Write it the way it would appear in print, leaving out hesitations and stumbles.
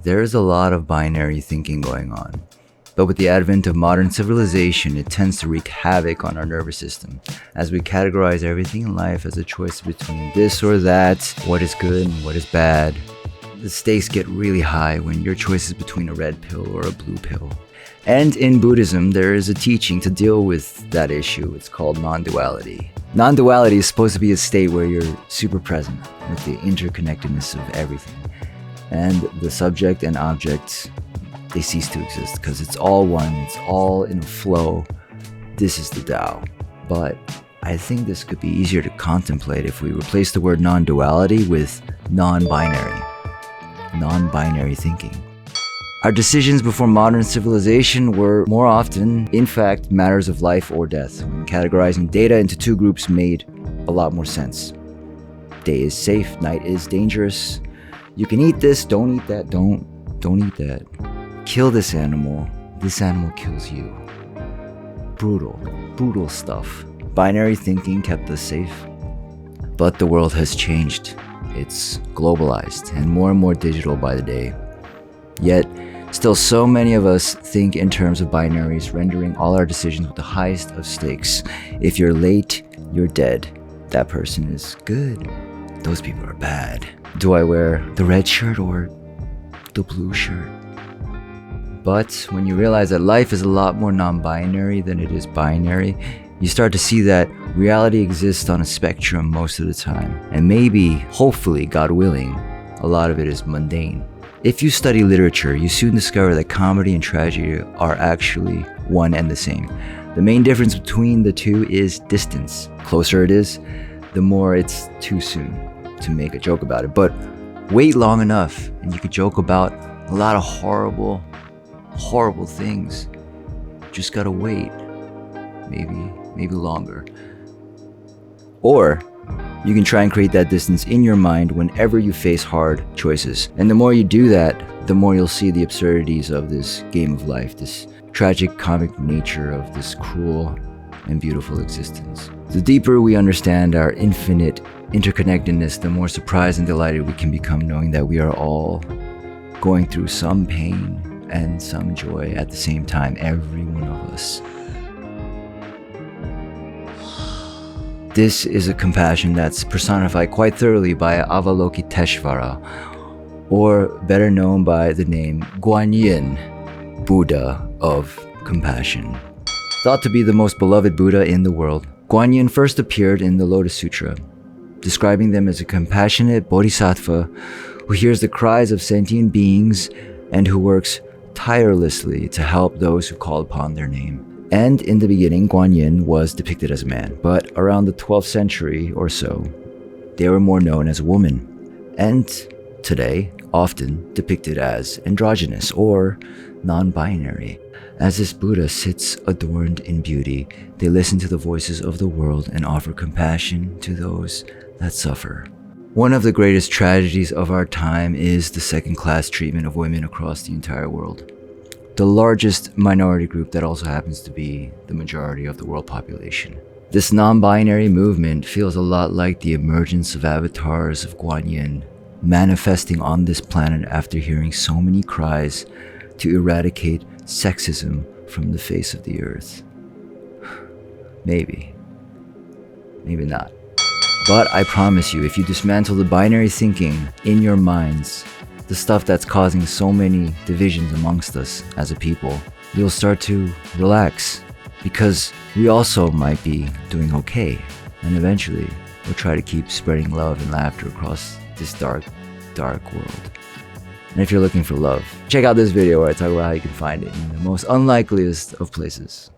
There is a lot of binary thinking going on. But with the advent of modern civilization, it tends to wreak havoc on our nervous system, as we categorize everything in life as a choice between this or that, what is good and what is bad. The stakes get really high when your choice is between a red pill or a blue pill. And in Buddhism, there is a teaching to deal with that issue. It's called non-duality. Non-duality is supposed to be a state where you're super present with the interconnectedness of everything. And the subject and object, they cease to exist because it's all one, it's all in a flow. This is the Tao. But I think this could be easier to contemplate if we replace the word non-duality with non-binary thinking. Our decisions before modern civilization were more often, in fact, matters of life or death. When categorizing data into two groups made a lot more sense. Day is safe, night is dangerous. You can eat this, don't eat that, don't eat that. Kill this animal kills you. Brutal stuff. Binary thinking kept us safe. But the world has changed. It's globalized and more digital by the day. Yet, still so many of us think in terms of binaries, rendering all our decisions with the highest of stakes. If you're late, you're dead. That person is good. Those people are bad. Do I wear the red shirt or the blue shirt? But when you realize that life is a lot more non-binary than it is binary, you start to see that reality exists on a spectrum most of the time. And maybe, hopefully, God willing, a lot of it is mundane. If you study literature, you soon discover that comedy and tragedy are actually one and the same. The main difference between the two is distance. Closer it is, the more it's too soon to make a joke about it. But wait long enough and you could joke about a lot of horrible things. Just gotta wait. Maybe longer. Or you can try and create that distance in your mind whenever you face hard choices. And the more you do that, the more you'll see the absurdities of this game of life, this tragic comic nature of this cruel and beautiful existence. The deeper we understand our infinite interconnectedness, the more surprised and delighted we can become knowing that we are all going through some pain and some joy at the same time, every one of us. This is a compassion that's personified quite thoroughly by Avalokiteshvara, or better known by the name Guanyin, Buddha of compassion. Thought to be the most beloved Buddha in the world, Guanyin first appeared in the Lotus Sutra, describing them as a compassionate bodhisattva who hears the cries of sentient beings and who works tirelessly to help those who call upon their name. And in the beginning, Guanyin was depicted as a man, but around the 12th century or so, they were more known as a woman, and today often depicted as androgynous or non-binary. As this Buddha sits adorned in beauty, they listen to the voices of the world and offer compassion to those that suffer. One of the greatest tragedies of our time is the second-class treatment of women across the entire world. The largest minority group that also happens to be the majority of the world population. This non-binary movement feels a lot like the emergence of avatars of Guanyin, manifesting on this planet after hearing so many cries to eradicate sexism from the face of the earth. Maybe not. But I promise you, if you dismantle the binary thinking in your minds, the stuff that's causing so many divisions amongst us as a people, you'll start to relax, because we also might be doing okay, and eventually we'll try to keep spreading love and laughter across this dark world. And if you're looking for love, check out this video where I talk about how you can find it in the most unlikeliest of places.